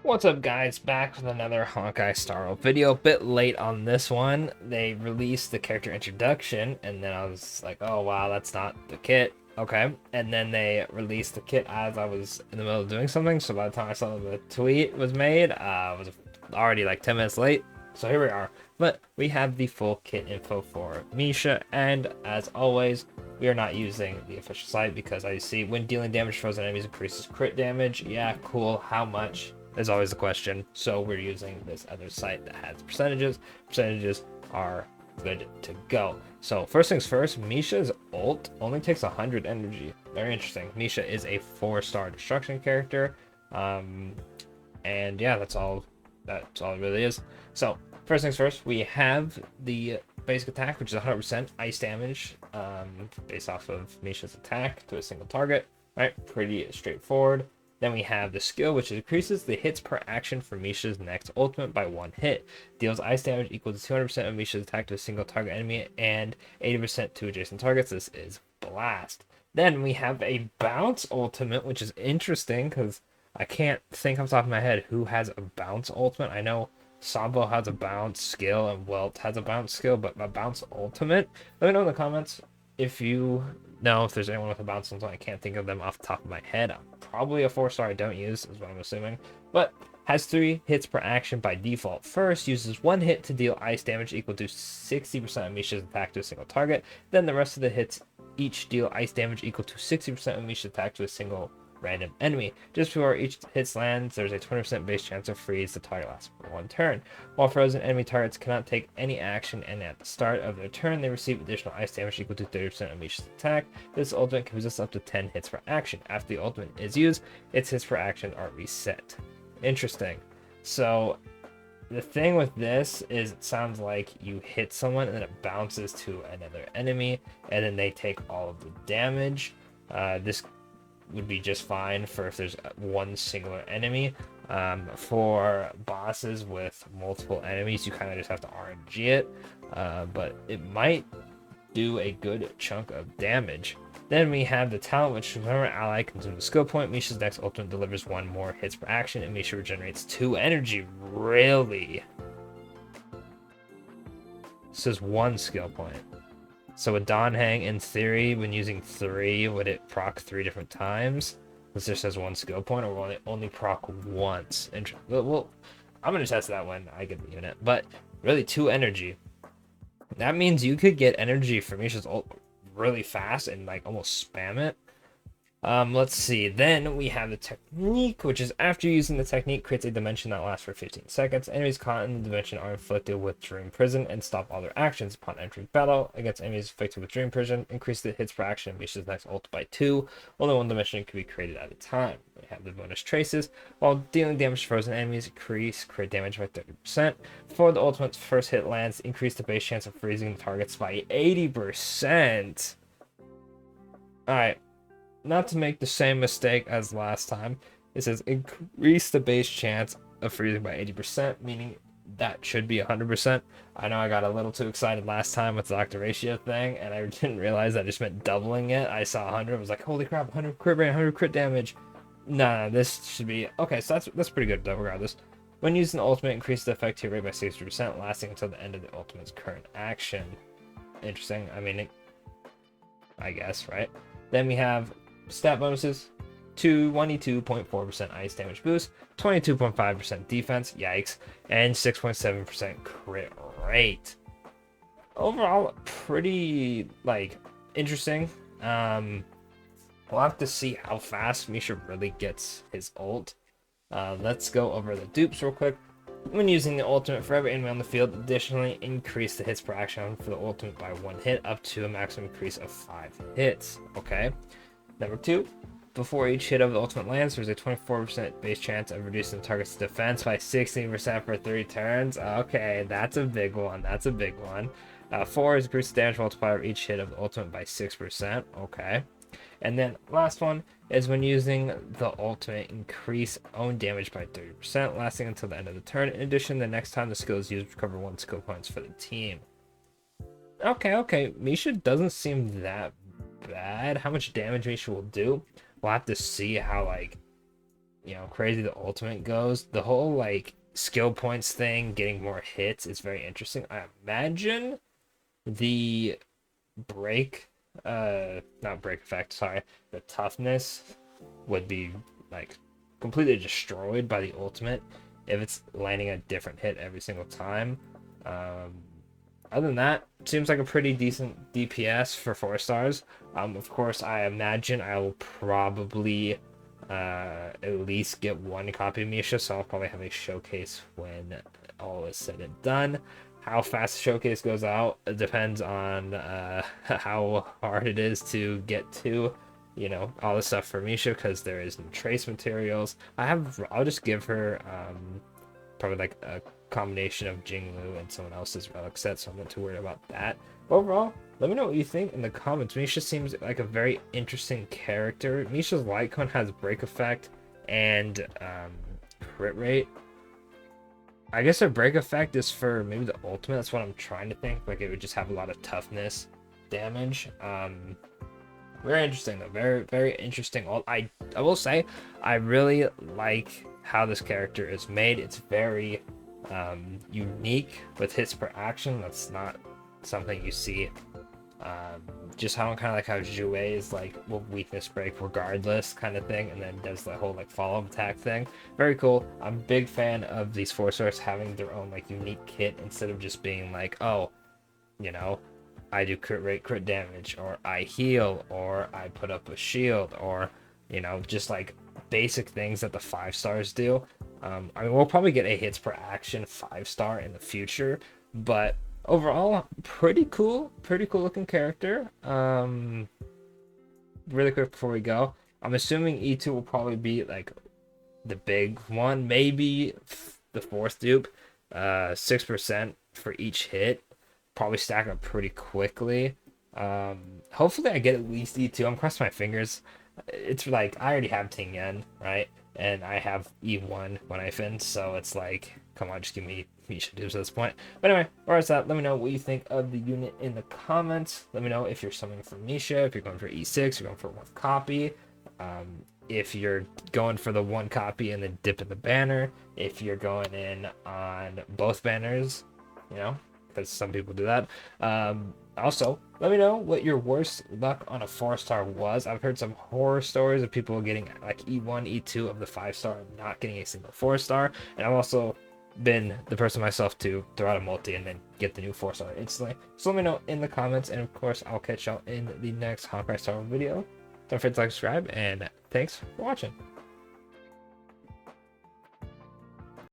What's up, guys? Back with another Honkai Star Rail video. A bit late on this one. They released the character introduction, and then I was like, oh wow, that's not the kit. Okay. And then they released the kit as I was in the middle of doing something, so by the time I saw the tweet was made, I was already like 10 minutes late. So here we are. But we have the full kit info for Misha, and as always, we are not using the official site because I see when dealing damage to frozen enemies increases crit damage. Yeah, cool. How much? Is always the question. So we're using this other site that has percentages. Percentages are good to go. So first things first, Misha's ult only takes 100 energy. Very interesting. Misha is a 4-star destruction character. And yeah, that's all it really is. So first things first, we have the basic attack, which is 100% ice damage, based off of Misha's attack to a single target. Right, pretty straightforward. Then we have the skill, which increases the hits per action for Misha's next ultimate by 1 hit. Deals ice damage equal to 200% of Misha's attack to a single target enemy and 80% to adjacent targets. This is Blast. Then we have a bounce ultimate, which is interesting because I can't think off the top of my head who has a bounce ultimate. I know Sambo has a bounce skill and Welt has a bounce skill, but a bounce ultimate? Let me know in the comments if you know if there's anyone with a bounce ultimate. I can't think of them off the top of my head. Probably a 4-star I don't use is what I'm assuming, but has 3 hits per action by default. First, uses 1 hit to deal ice damage equal to 60% of Misha's attack to a single target. Then the rest of the hits each deal ice damage equal to 60% of Misha's attack to a single random enemy. Just before each hit lands, there's a 20% base chance of freeze. The target lasts for 1 turn. While frozen enemy targets cannot take any action, and at the start of their turn, they receive additional ice damage equal to 30% of Misha's attack. This ultimate can resist up to 10 hits per action. After the ultimate is used, its hits per action are reset. Interesting. So the thing with this is it sounds like you hit someone and then it bounces to another enemy, and then they take all of the damage. This would be just fine for if there's one singular enemy. For bosses with multiple enemies, you kind of just have to RNG it, but it might do a good chunk of damage. Then we have the talent, which whenever ally consumes a skill point, Misha's next ultimate delivers 1 more hits per action, and Misha regenerates 2 energy. Really? This is 1 skill point. So a Donhang, in theory, when using 3, would it proc 3 different times? This just says 1 skill point, or will it only proc once? Well, I'm going to test that when I get the unit. But really, 2 energy. That means you could get energy from Misha's ult really fast and like almost spam it. Let's see. Then we have the technique, which is after using the technique, creates a dimension that lasts for 15 seconds. Enemies caught in the dimension are inflicted with Dream Prison and stop all their actions upon entering battle. Against enemies affected with Dream Prison, increase the hits per action of Misha's next ult by 2. Only 1 dimension can be created at a time. We have the bonus traces. While dealing damage to frozen enemies, increase crit damage by 30%. Before the ultimate's first hit lands, increase the base chance of freezing the targets by 80%. Alright. Not to make the same mistake as last time, it says increase the base chance of freezing by 80%, meaning that should be 100%. I know I got a little too excited last time with the Octa ratio thing, and I didn't realize that just meant doubling it. I saw 100, I was like, holy crap, 100 crit rate, 100 crit damage. No, this should be okay. So that's pretty good though. Regardless, when using the ultimate, increase the effective rate by 60%, lasting until the end of the ultimate's current action. Interesting. I mean, I guess, right? Then we have stat bonuses: 22.4% ice damage boost, 22.5% defense, yikes, and 6.7% crit rate. Overall, pretty like interesting. We'll have to see how fast Misha really gets his ult. Let's go over the dupes real quick. When using the ultimate for every enemy on the field, additionally increase the hits per action for the ultimate by 1 hit up to a maximum increase of 5 hits. Okay. Number 2, before each hit of the ultimate lands, there's a 24% base chance of reducing the target's defense by 16% for 3 turns. Okay, that's a big one. 4 is increase the damage multiplier of each hit of the ultimate by 6%. Okay. And then last one is when using the ultimate, increase own damage by 30%, lasting until the end of the turn. In addition, the next time the skill is used, recover 1 skill points for the team. Okay. Misha doesn't seem that bad. How much damage Misha will do, we'll have to see how like crazy the ultimate goes. The whole like skill points thing, getting more hits is very interesting. I imagine the break, not break effect, sorry, the toughness would be like completely destroyed by the ultimate if it's landing a different hit every single time. Um, Other than that, seems like a pretty decent DPS for 4 stars. Of course, I imagine I will probably at least get one copy of Misha, so I'll probably have a showcase when all is said and done. How fast the showcase goes out, it depends on how hard it is to get to, all the stuff for Misha, because there is no trace materials. I'll just give her probably like a combination of Jinglu and someone else's relic set, so I'm not too worried about that. But overall, let me know what you think in the comments. Misha seems like a very interesting character. Misha's light cone has break effect and crit rate. I guess her break effect is for maybe the ultimate. That's what I'm trying to think. Like it would just have a lot of toughness damage. Very interesting though. Very, very interesting. I will say I really like how this character is made. It's very unique with hits per action. That's not something you see. Just how kind of like how Jouer is like will weakness break regardless kind of thing, and then does the whole like follow-up attack thing. Very cool. I'm a big fan of these 4 stars having their own like unique kit instead of just being like, oh, I do crit rate, crit damage, or I heal, or I put up a shield, or just like basic things that the 5 stars do. I mean, we'll probably get a hits per action 5-star in the future, but overall, pretty cool looking character. Really quick before we go, I'm assuming E2 will probably be like the big one, maybe the 4th dupe, 6% for each hit, probably stack up pretty quickly. Hopefully I get at least E2. I'm crossing my fingers. It's like I already have Ting Yen, right? And I have E1 when I fin, so it's like, come on, just give me Misha dupes at this point. But anyway, where is that? Let me know what you think of the unit in the comments. Let me know if you're summoning for Misha, if you're going for E6, you're going for 1 copy. If you're going for the 1 copy and then dip in the banner, if you're going in on both banners, because some people do that. Also, let me know what your worst luck on a 4-star was. I've heard some horror stories of people getting like E1, E2 of the 5-star and not getting a single 4-star. And I've also been the person myself to throw out a multi and then get the new 4-star instantly. So let me know in the comments, and of course, I'll catch y'all in the next Honkai Star video. Don't forget to like, subscribe, and thanks for watching.